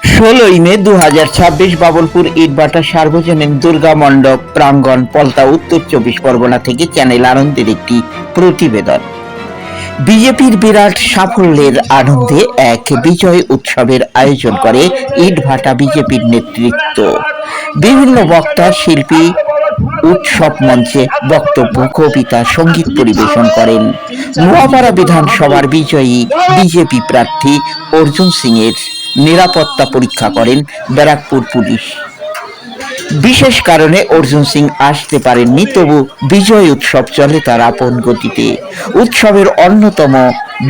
16 মে 2026 বাবলপুর ইটভাটা সার্বজনীন দুর্গা মণ্ডপ প্রাঙ্গণ পলতা, উত্তর 24 পরগনা থেকে চ্যানেল আনন্দের একটি প্রতিবেদন। বিজেপির বিরাট সাফল্যের আনন্দে এক বিজয় উৎসবের আয়োজন করে ইটভাটা বিজেপির নেতৃত্ব। বিভিন্ন বক্তা, শিল্পী উৎসব মঞ্চে বক্তব্য, কবিতা, সঙ্গীত পরিবেশন করেন। নোয়াপাড়া বিধানসভার বিজয়ী বিজেপি প্রার্থী অর্জুন সিং এর নিরাপত্তা পরীক্ষা করেন ব্যারাকপুর পুলিশ। বিশেষ কারণে অর্জুন সিং আসতে পারেননি, তবু বিজয় উৎসব চলে তার আপন গতিতে। উৎসবের অন্যতম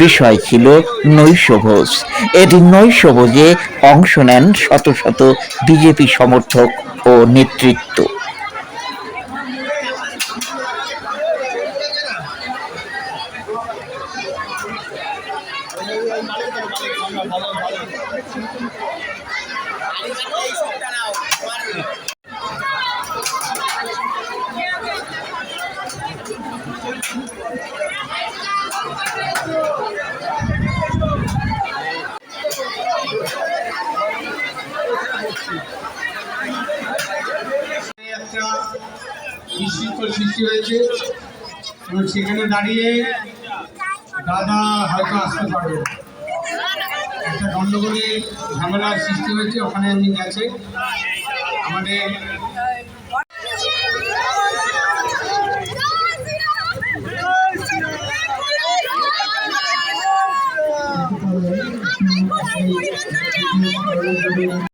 বিষয় ছিল নৈশভোজ। এদিন নৈশভোজে অংশ নেন শত শত বিজেপি সমর্থক ও নেতৃত্ব। একটা বিশৃঙ্খল সৃষ্টি হয়েছে এবং সেখানে দাঁড়িয়ে দাদা হয়তো আসতে পারবে, একটা গণ্ডগোলের ঝামেলার সৃষ্টি হয়েছে। ওখানে এমনি গেছে, আমাদের